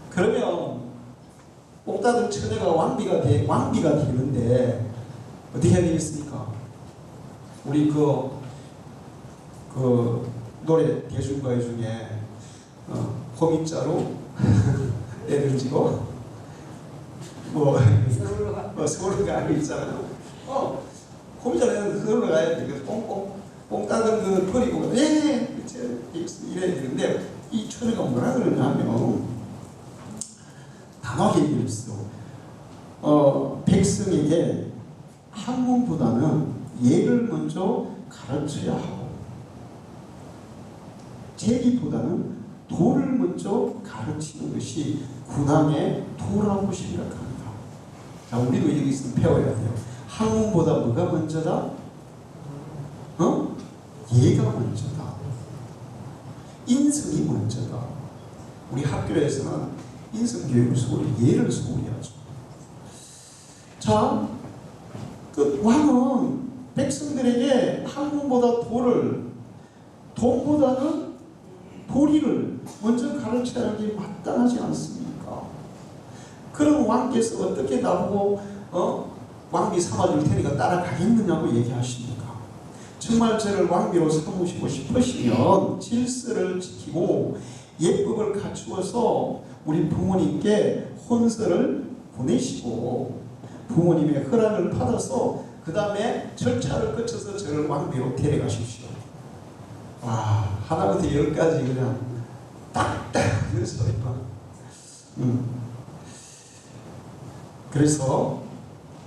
그러면 뽕따든 처녀가 왕비가 되는데 어떻게 해야 되겠습니까? 우리 그 노래 대중가요 중에 호빗자루 내던지고 서울로 가고 있잖아요. 호빗자루는 서울로 가야 돼. 뽕 따던 그 버리고 이래야 되는데 이 처녀가 뭐라 그러냐면 단호하게 얘기했어. 백성에게 학문보다는 예를 먼저 가르쳐야 하고 재기보다는 도를 먼저 가르치는 것이 군왕의 도라고 생각합니다. 자, 우리도 여기서 배워야 돼요. 학문보다 뭐가 먼저다? 예가 먼저다. 인성이 먼저다. 우리 학교에서는 인성교육을 소홀히 예를 소홀히 하죠. 자, 그 왕은 백성들에게 학문보다 돈보다는 도리를 먼저 가르쳐야 하는 게 마땅하지 않습니까? 그럼 왕께서 어떻게 나보고 왕비 삼아줄 테니까 따라가겠느냐고 얘기하십니까? 정말 저를 왕비로 삼으시고 싶으시면 질서를 지키고 예법을 갖추어서 우리 부모님께 혼서를 보내시고 부모님의 허락을 받아서 그 다음에 절차를 거쳐서 저를 왕비로 데려가십시오. 와, 하나부터 열까지 그냥 딱딱 그 소리만. 그래서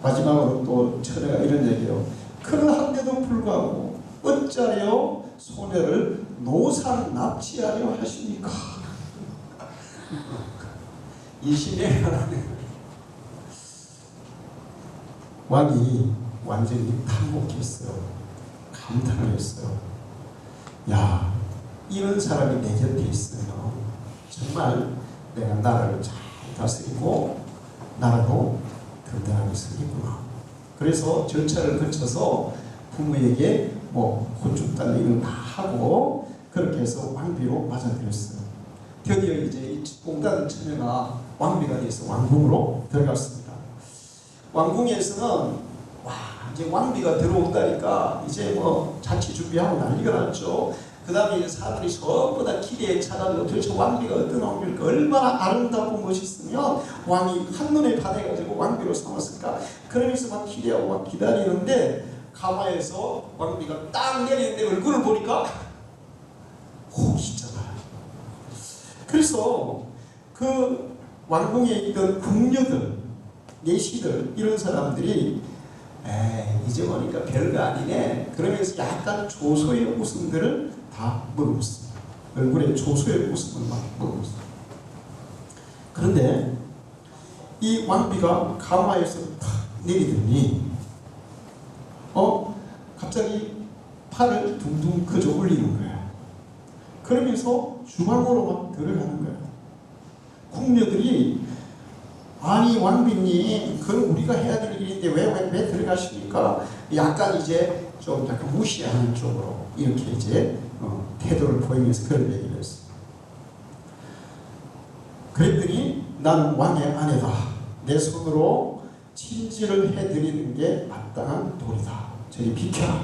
마지막으로 또 처녀가 이런 얘기해요. 그러한데도 불구하고 어찌하여 소녀를 노상 납치하려 하십니까? 이 시대에 왕이 완전히 탐복했어요. 감탄을 했어요. 야, 이런 사람이 내 곁에 있으면 정말 내가 나라를 잘 다스리고 나라도 든든하게 쓰겠구나. 그래서 절차를 거쳐서 부모에게 혼축 달리 이런 다 하고 그렇게 해서 왕비로 맞아들였어요. 드디어 이제 이 뽕따는 처녀가 왕비가 돼서 왕궁으로 들어갔습니다. 왕궁에서는 이제 왕비가 들어온다니까 이제 잔치 준비하고 난리가 났죠. 그 다음에 사람들이 전부 다 기대에 차가지고 도대체 왕비가 어떤 왕비일까, 얼마나 아름답고 멋있으면 왕이 한눈에 반해가지고 왕비로 삼았을까. 그러면서 막 기대하고 막 기다리는데 가마에서 왕비가 딱 내리는데 얼굴을 보니까 혹시잖아요. 그래서 그 왕궁에 있던 궁녀들, 내시들 이런 사람들이 이제 보니까 별거 아니네 그러면서 약간 조소의 웃음들을 다 먹었습니다. 얼굴에 조소의 웃음을 막 먹었습니다. 그런데 이 왕비가 가마에서 탁 내리더니 갑자기 팔을 둥둥 그저 올리는 거야. 그러면서 주방으로 막 들어가는 거야. 궁녀들이 아니 왕비님 그건 우리가 해야 될 일인데 왜 들어가십니까? 약간 이제 좀 약간 무시하는 쪽으로 이렇게 이제 태도를 보이면서 그런 얘기를 했어요. 그랬더니 나는 왕의 아내다. 내 손으로 친지를 해드리는 게 마땅한 도리다. 저리 비켜라.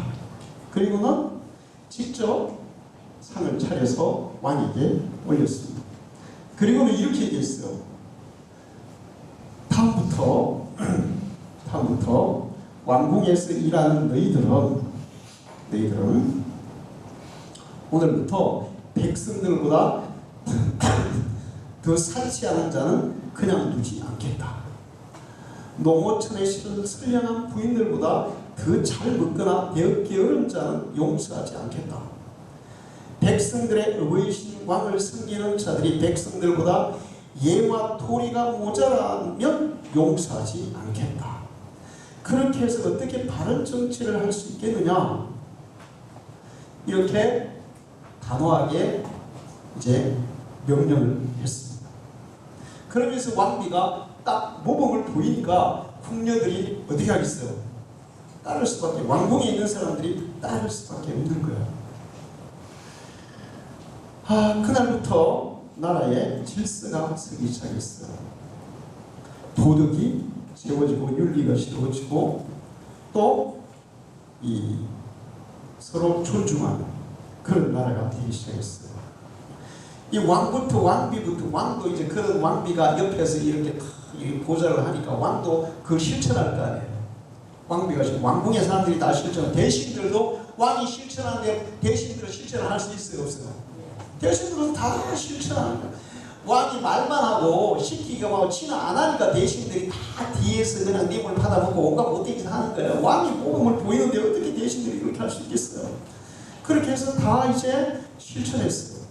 그리고는 직접 상을 차려서 왕에게 올렸습니다. 그리고는 이렇게 얘기했어요. 다음부터 왕궁에서 일하는 너희들은 오늘부터 백성들보다 더 사치 않은 자는 그냥 두지 않겠다. 농어촌에 실은 선량한 부인들보다 더 잘 먹거나 배웠기 어려운 자는 용서하지 않겠다. 백성들의 어버이신 왕을 섬기는 자들이 백성들보다 예와 도리가 모자라면 용서하지 않겠다. 그렇게 해서 어떻게 바른 정치를 할 수 있겠느냐? 이렇게 단호하게 이제 명령을 했습니다. 그러면서 왕비가 딱 모범을 보이니까 궁녀들이 어떻게 하겠어요? 따를 수밖에, 왕궁에 있는 사람들이 따를 수밖에 없는 거예요. 그날부터 나라에 질서가 서기 시작했어요. 도덕이 세워지고 윤리가 세워지고 또 이 서로 존중하는 그런 나라가 되기 시작했어요. 이 왕부터 왕비부터 왕도 이제 그런 왕비가 옆에서 이렇게 보좌를 하니까 왕도 그걸 실천할 거 아니에요. 왕비가 지금 왕궁의 사람들이 다 실천, 대신들도 왕이 실천하는데 대신들은 실천을 할 수 있어요, 없어요? 대신들은 다 실천하는 거예요. 왕이 말만 하고 시키기가 하고 치는 안 하니까 대신들이 다 뒤에서 그냥 림을 받아먹고 온갖 못된 짓 하는 거예요. 왕이 모범을 보이는데 어떻게 대신들이 그렇게 할 수 있겠어요? 그렇게 해서 다 이제 실천했어요.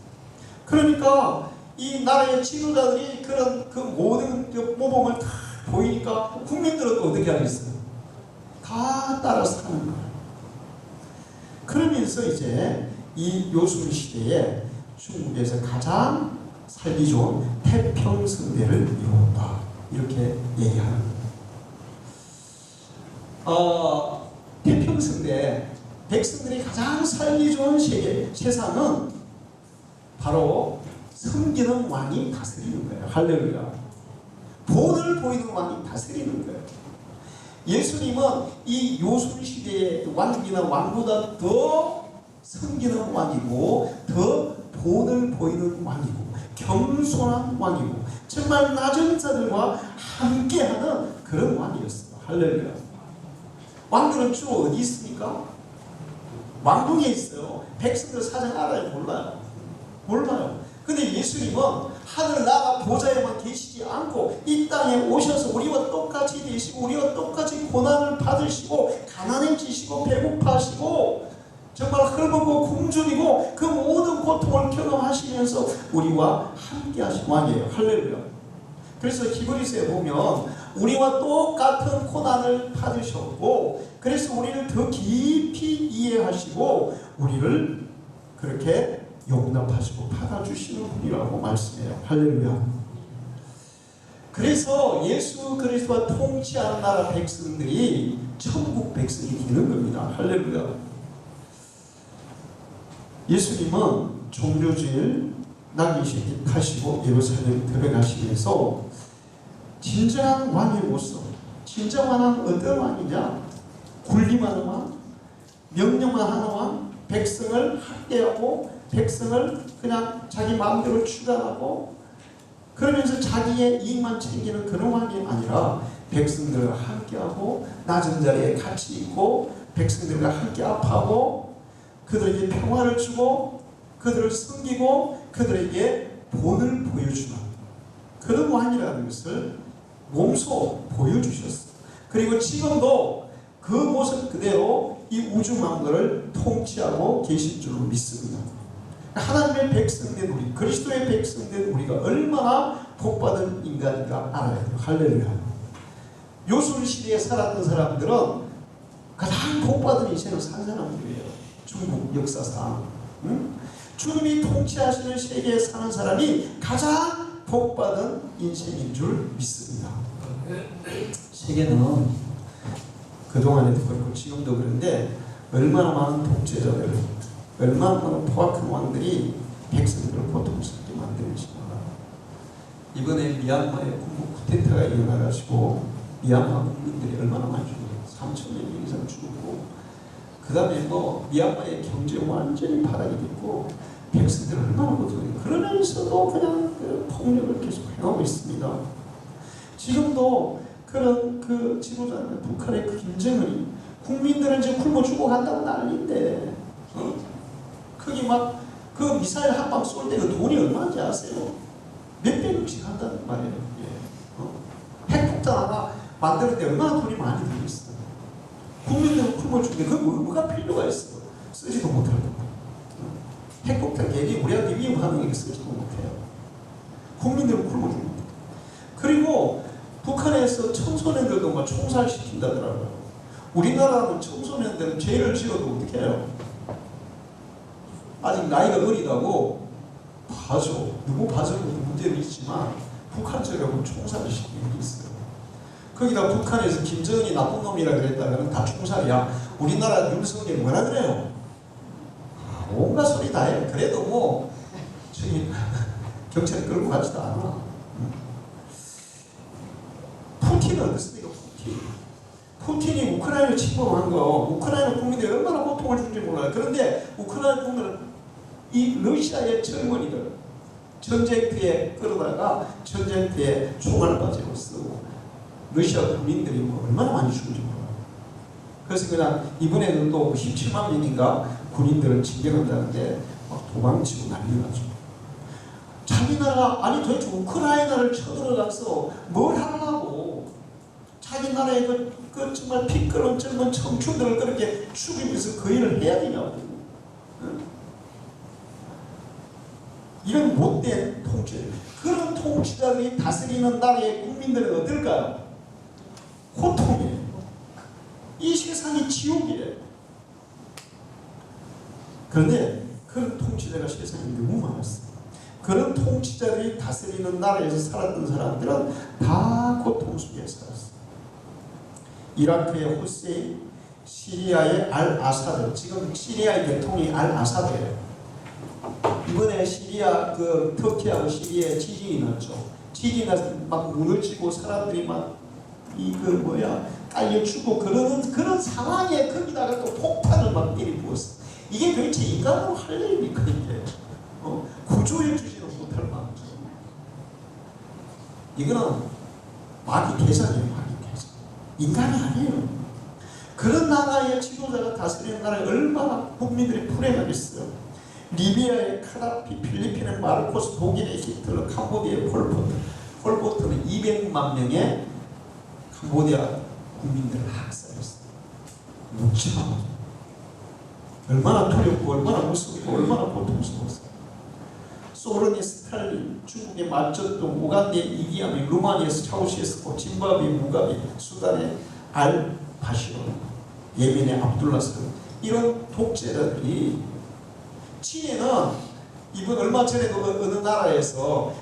그러니까 이 나라의 지도자들이 그런 그 모든 모범을 다 보이니까 국민들은 또 어떻게 하겠어요? 다 따라서 하는 거예요. 그러면서 이제 이 요술 시대에 중국에서 가장 살기 좋은 태평성대를 이루었다. 이렇게 얘기하는 거예요. 태평성대, 백성들이 가장 살기 좋은 세상은 바로 섬기는 왕이 다스리는 거예요. 할렐루야. 본을 보이는 왕이 다스리는 거예요. 예수님은 이 요술시대의 왕비나 왕보다 더 섬기는 왕이고 더 본을 보이는 왕이고 겸손한 왕이고 정말 낮은 자들과 함께하는 그런 왕이었어요. 할렐루야. 왕들은 주로 어디 있습니까? 왕궁에 있어요. 백성들 사정 알아요? 몰라요? 몰라요. 근데 예수님은 하늘 나라 보좌에만 계시지 않고 이 땅에 오셔서 우리와 똑같이 되시고 우리와 똑같이 고난을 받으시고 가난해지시고 배고파시고 정말 헐벗고 굶주리고 그 모든 고통을 경험하시면서 우리와 함께 하신 왕이에요. 할렐루야. 그래서 히브리서에 보면 우리와 똑같은 고난을 받으셨고 그래서 우리를 더 깊이 이해하시고 우리를 그렇게 용납하시고 받아주시는 분이라고 말씀해요. 할렐루야. 그래서 예수 그리스도와 통치하는 나라 백성들이 천국 백성이 되는 겁니다. 할렐루야. 예수님은 종료주일 낙인식 타시고 예루살렘 들어가시면서 진정한 왕의 모습, 진정한 왕은 어떤 왕이냐? 군림하는 왕, 명령만 하는 왕, 백성을 학대하고 백성을 그냥 자기 마음대로 주관하고 그러면서 자기의 이익만 챙기는 그런 왕이 아니라 백성들과 함께하고 낮은 자리에 같이 있고 백성들과 함께 아파하고 그들에게 평화를 주고 그들을 섬기고 그들에게 본을 보여주는 그런 왕이라는 것을 몸소 보여주셨어요. 그리고 지금도 그 모습 그대로 이 우주 만물을 통치하고 계신 줄로 믿습니다. 하나님의 백성된 우리, 그리스도의 백성된 우리가 얼마나 복받은 인간인가 알아야 돼요. 할렐루야. 요술시대에 살았던 사람들은 가장 복받은 인생을 산 사람들이에요. 중국 역사상. 주님이 통치하시는 세계에 사는 사람이 가장 복받은 인생인 줄 믿습니다. 세계는 그동안에도 그렇고 지금도 그런데 얼마나 많은 독재자들, 얼마나 많은 포악한 왕들이 백성들을 고통스럽게 만드는지 몰라요. 이번에 미얀마에 군부 쿠데타가 일어나가지고 미얀마 국민들이 얼마나 많이 죽었어요. 3,000여 명 이상 죽었고 그 다음에 뭐 미얀마의 경제 완전히 파락이 됐고 백성들 얼마나 고통해요. 그러면서도 그냥 그 폭력을 계속 행하고 있습니다. 지금도 그런 그 지도자는 북한의 그 김정은이 국민들은 이제 굶어죽고 간다고 난리인데 거기 막 그 미사일 한 방 쏠 때 그 돈이 얼마인지 아세요? 몇백억씩 한다는 말이에요. 핵폭탄 하나 만들 때 얼마나 돈이 많이 들겠어요. 국민들은 굶어죽는데 그 뭐가 필요가 있어. 쓰지도 못할 거. 핵폭탄 괜히 우리한테 위험하는 게 쓰지도 못해요. 국민들은 굶어죽는다. 그리고 북한에서 청소년들도 막 총살시킨다더라고요. 우리나라는 청소년들은 죄를 지어도 어떻게 해요? 아직 나이가 어리다고 봐줘. 누구 봐주는 것도 문제는 있지만 북한처럼 총살을 시키는 게 있어요. 거기다 북한에서 김정은이 나쁜 놈이라 그랬다면 다 총살이야. 우리나라 윤석열이 뭐라 그래요? 온갖 소리 다 해. 그래도 뭐 저기 경찰이 끌고 가지도 않아. 푸틴은 어떻습니까? 푸틴이 우크라이나를 침공한 거, 우크라이나 국민들이 얼마나 고통을 주는지 몰라요. 그런데 우크라이나 국민은 이 러시아의 젊은이들 전쟁터에 끌어다가 전쟁터에 총알 가지고 쓰고 러시아 국민들이 뭐 얼마나 많이 죽은지 몰라요. 그래서 그냥 이번에는 또 17만 명인가 군인들을 징계한다는데 막 도망치고 난리나죠. 자기 나라가 아니 도대체 우크라이나를 쳐들어가서 뭘 하려고 자기 나라의 그 정말 피 끓은 젊은 청춘들을 그렇게 죽이면서 그 일을 해야 되냐고. 응? 이런 못된 통치, 그런 통치자들이 다스리는 나라의 국민들은 어떨까요? 고통이에요. 이 세상이 지옥이에요. 그런데 그런 통치자가 세상에 너무 많았어요. 그런 통치자들이 다스리는 나라에서 살았던 사람들은 다 고통 속에 살았어요. 이라크의 후세인, 시리아의 알-아사드, 지금 시리아의 대통령이 알-아사드예요. 이번에 시리아 그 터키하고 시리아에 지진이 났죠. 지진이 나서 막 무너지고 사람들이 막 깔려 죽고 그런 상황에 거기다가 또 폭탄을 막 일부었어. 이게 도대체 인간으로 할 일입니까 이게? 구조해 주지는 못할 만큼. 이거는 마귀 계산이에요, 마귀 계산. 인간이 아니에요. 그런 나라의 지도자가 다스리는 나라에 얼마나 국민들이 불행하겠어요. 리비아의 카다피, 필리핀의 마르코스, 독일의 히틀러, 캄보디아의 폴포트. 폴포트는 200만 명의 캄보디아 국민들을 학살했어요. 무참하죠. 얼마나 두렵고 얼마나 무섭고 얼마나 고통스러웠어요. 소련의 스탈린, 중국의 마쩌둥, 우간다의 이디아민, 루마니아에서 차우셰스코, 짐바브웨 무가베, 수단의 알-바시르, 예멘의 압둘라스, 이런 독재자들이. 치에는 이번 얼마 전에도 어느 나라에서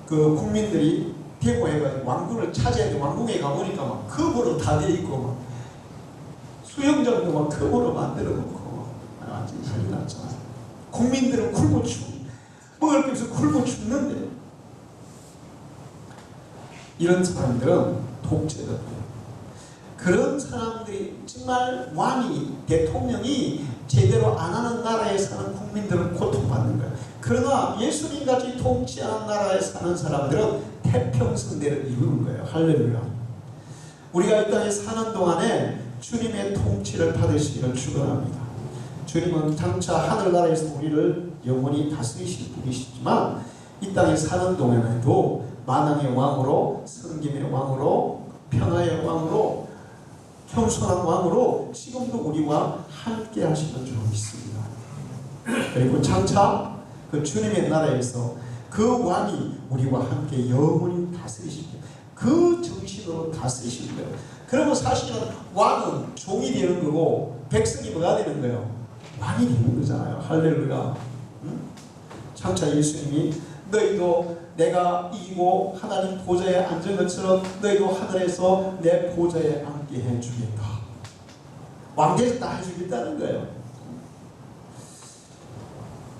그 국민들이 데모해가지고 왕궁을 차지하는데 왕궁에 가보니까 막 컵으로 다 돼 있고 막 수영장도 막 컵으로 만들어 놓고 완전히 난리 났잖아요. 국민들은 굶어 죽고 먹을 게 없어서 굶어 죽는데 이런 사람들은 독재자들이에요. 그런 사람들이 정말 왕이 대통령이 제대로 안 하는 나라에 사는 국민들은 고통받는 거예요. 그러나 예수님같이 통치하는 나라에 사는 사람들은 태평성대를 이루는 거예요. 할렐루야. 우리가 이 땅에 사는 동안에 주님의 통치를 받으시기를 축원합니다. 주님은 장차 하늘나라에서 우리를 영원히 다스리실 분이시지만 이 땅에 사는 동안에도 만왕의 왕으로, 성김의 왕으로, 평화의 왕으로, 겸손한 왕으로 지금도 우리와 함께 하시는 줄 믿습니다. 그리고 장차 그 주님의 나라에서 그 왕이 우리와 함께 영원히 다스리실 거예요. 그 정신으로 다스리실 거예요. 그러면 사실은 왕은 종이 되는 거고 백성이 뭐가 되는 거예요? 왕이 되는 거잖아요. 할렐루야. 응? 장차 예수님이 너희도 내가 이기고 하나님 보좌에 앉은 것처럼 너희도 하늘에서 내 보좌에 앉게 해주겠다. 왕대에서 다 해주겠다는 거예요.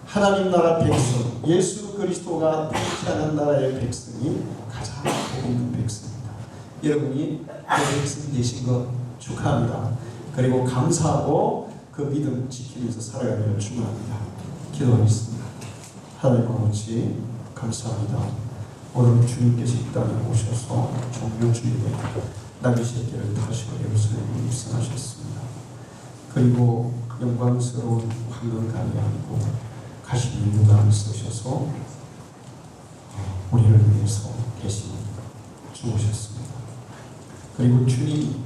하나님 나라 백성, 예수 그리스도가 통치하는 나라의 백성이 가장 복 있는 백성입니다. 여러분이 그 백성 되신 것 축하합니다. 그리고 감사하고 그 믿음 지키면서 살아가기를 축원합니다. 기도하겠습니다. 하나님 아버지 감사합니다. 오늘 주님께서 이 땅에 오셔서 종료주일에 나귀 새끼를 타시고 예루살렘에 입성하셨습니다. 그리고 영광스러운 황금가리 안고 가시는 유관을 쓰셔서 우리를 위해서 대신 죽으셨습니다. 그리고 주님이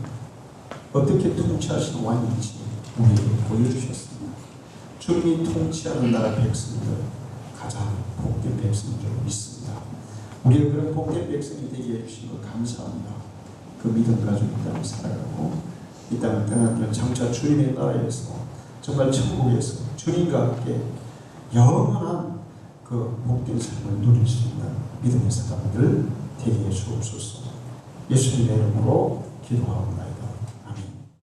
어떻게 통치하시는 왕인지 우리에게 보여주셨습니다. 주님이 통치하는 나라 백성들 가장 복된 백성인 줄 믿습니다. 우리가 그런 복된 백성이 되게 해주신 것 감사합니다. 그 믿음 가지고 이 땅을 살아가고 이 땅을 떠나는 장차 주님의 나라에서 정말 천국에서 주님과 함께 영원한 그 복된 삶을 누릴 수 있는 믿음의 사람들 되게 해 주옵소서. 예수님의 이름으로 기도하옵나이다.